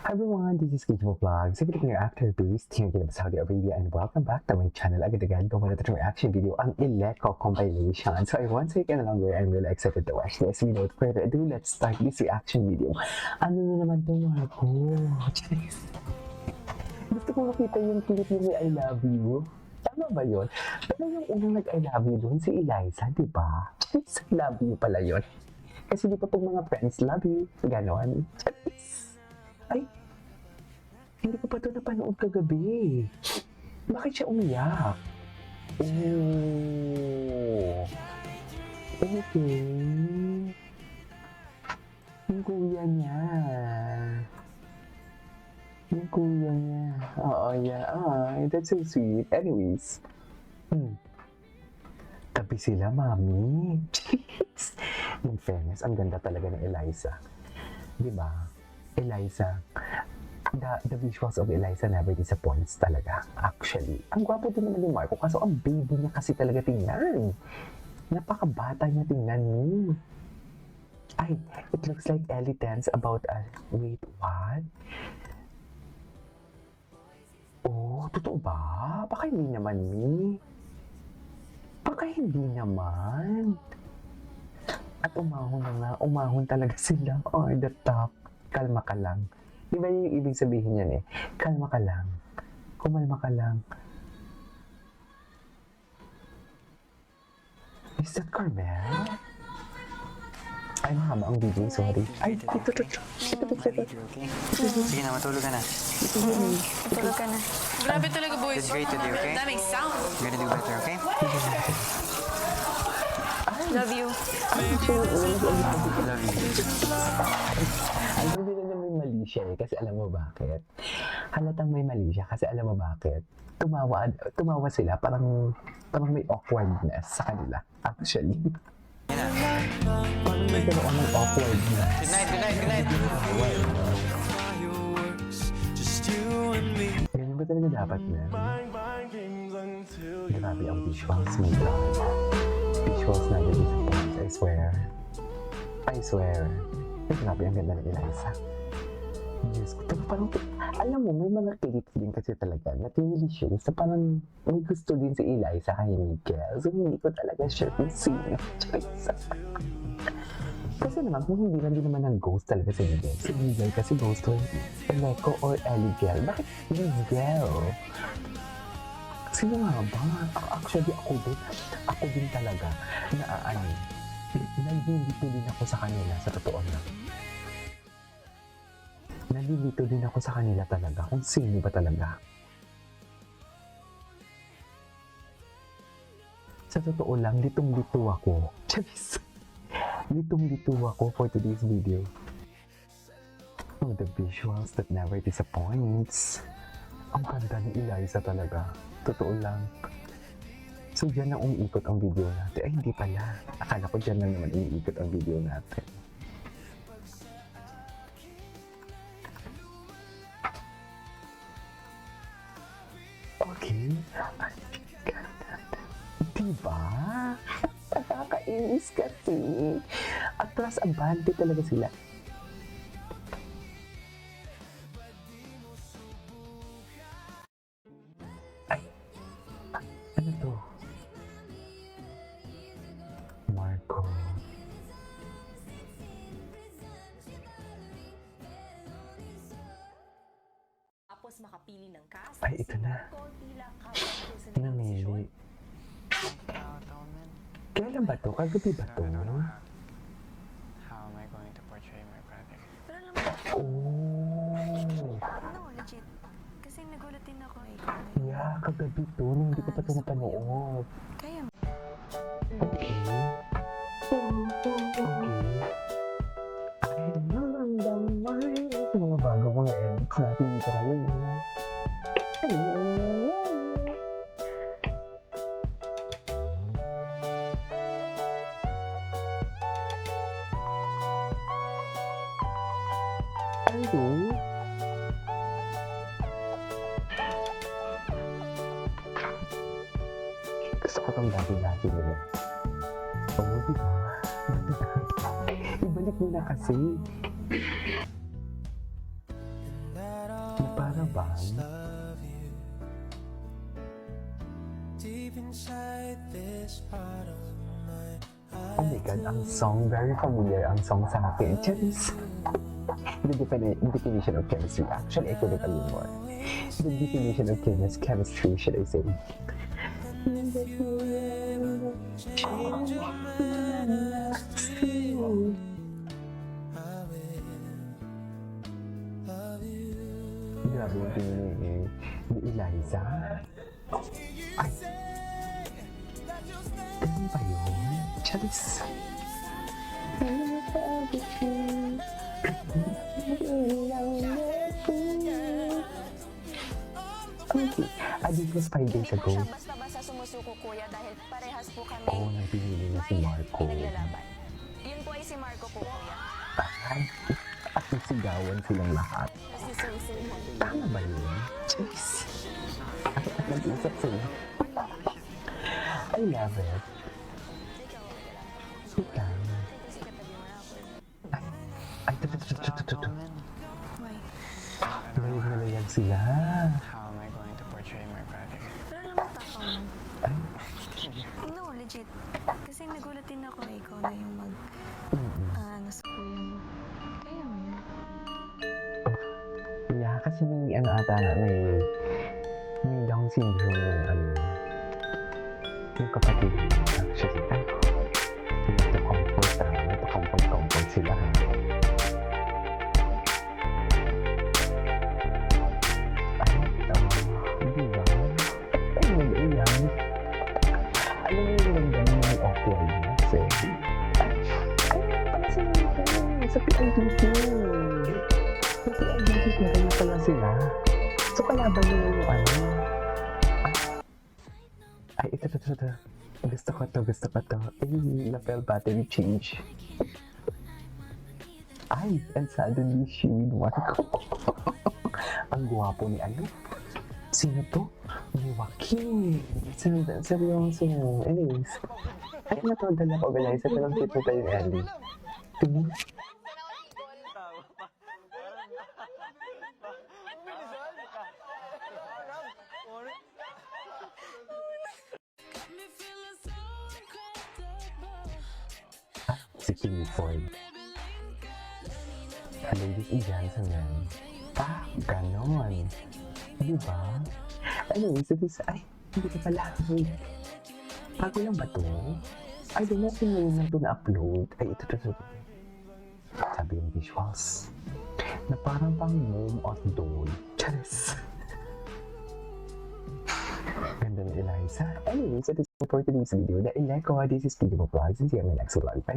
Hi everyone, this is Kiko Vlog. So, video actor based here in Saudi Arabia and welcome back to my channel. Agad-agad gawa na ito reaction video ang Ileko compilation. So, once again longer, I'm really excited to watch this. Without further ado, let's start this reaction video. Ano na naman itong Marco? Jeez. Gusto ko makita yung clip ni I love you. Tama ba yun? Pero yung unang nag-I love you doon si Eliza, di ba? Jeez, I love you pala yun. Kasi di pa pag mga friends love you, ganon. Ay, hindi ko pa ito napanood kagabi. Bakit siya umiyak? Oh. Okay. Yung kuya niya. Yung kuya niya. Oo, yeah. Ah, that's so sweet. Anyways. Tabi sila, mami. Jeez. In fairness, ang ganda talaga ng Eliza. Diba? Eliza. The visuals of Eliza never disappoints talaga, actually. Ang gwapo din naman ni Marco, kaso ang baby niya kasi talaga tingnan. Napakabata niya tingnan ni. Ay, it looks like Ellie tells about wait, what? Oh, totoo ba? Baka hindi naman, Mi. Baka hindi naman. At umahon na nga, umahon talaga sila. Oh, the top. Kalma ka lang. Di ba yung ibig sabihin yan eh? Kalma ka lang. Kumalma ka lang. Is that Carmel? Ay, mahaba ang video. Sorry. Ay, ito. Sige na, matulog ka na. Tulog ka na. Grabe talaga, boys. Did great today, okay? Daming sound. You're gonna do better, okay? Love you. Love you. Alam din na may mali siya eh. Kasi alam mo bakit? Halatang may mali siya. Kasi alam mo bakit? Tumawa sila. Parang may awkwardness sa kanila. Actually. Parang may ganoon ng awkwardness. Good night. Ganyan ba talaga dapat na? Grabe ang visuals. My God. Visuals na yung disappoint. I swear. Ay, grabe ang ganda ng Eliza. Diyos ko. Pero parang, alam mo, may mga clip din kasi talaga na pinili siya sa parang may gusto din si Eliza kay Miguel. So, hindi ko talaga siya kung sino. Kasi naman, kung hindi lang din naman ng ghost talaga si Miguel. Si Miguel kasi ghost or Eleko or Eligel. Bakit Miguel? Sino nga ba? Actually, ako din talaga na nalilito din ako sa kanila sa totoo lang. Nalilito din ako sa kanila talaga kung sino ba talaga. Sa totoo lang, litong-lito ako. Charis! Litong-lito ako for today's video. Oh, the visuals that never disappoints. Ang ganda ni Eliza talaga. Totoo lang. So, dyan na umiikot ang video natin. Ay, hindi pala. Akala ko dyan lang naman umiikot ang video natin. Okay. Ay, diba? Nakakainis kasi. Atras abante talaga sila. Ay. Ano to? Marco. Tapos makapili ng cast. Ay, ito na. Namili. Kailan ba to? Kagabi ba to? How am I going to portray my brother? Pero alam mo, Oh. no, legit. Kasi nagulat din ako eh. Yeah, kagabi to. Nung hindi ko pa ito napanood. Kaya mo. Okay. Ay, naramdaman. Ito mga bago mga edits natin dito ngayon. Hello. Gusto ko itong dati-dati nila. Oo, diba? Ibalik mo na kasi. Para bang? love you. Deep inside this part of my Oh my God, ang song, very familiar ang song sa akin. Charis! The definition of chemistry. Actually, I couldn't agree more. The definition of chemistry, should I say? change your mind and ask me, I will love you. Grabe yung tingin ni Eliza. Ay! Ano ba yun? Charis! I think it was 5 days Hindi po ago. siya basta-basta sumusuko, kuya, dahil parehas po kami Oo, nang pinili na si Marco. ay naglalaban. Yun po ay si Marco po, kuya. Ay, at nasigawan silang lahat. Nasising-sing mo. Tama ba yun? Jeez. At nag-usap sila. I love it. Ika. Ay, tututututututu. Why? Nalayag sila. How am I going to portray my brother? Pero naman takaw mo. Ay, No, legit. Kasi nagulat din ako na ikaw na yung nasa kuya mo. Kaya mo yun. yeah, kasi may ano ata na may Down syndrome yung kapatid niya. Actually, ay, comfort sila. Ay, hindi ba? Ay, mag-iyan. Alam mo yung ganda ng awkwardness eh. Ay, pala sila sa PIDT. Sa PIDT na kaya pala sila. So, kalaban nyo yung ano. Ay, ito. Gusto ko to. Ay, lapel battery change. Ay, and suddenly she with Marco. Ang gwapo ni ano? Sino to? Ni Joaquin. Seryoso. Anyways. Ay, natodala ko organizer. Pero ang cute nito yung Ellie. Tingnan. Si Clifford. Ladies and gentlemen. Ganon. Diba? Anyways, ito sa... Ay, hindi ka pala. Wait. Bago lang ba to? I don't know kung ngayon lang to na-upload. Ay, ito. Sabi yung visuals. Na parang pang mom on doll. Charis. Ganda ni Eliza. Anyways, ito for today's video. Dahil like ko, this is Video Vlogs. And see you in my next vlog. Bye.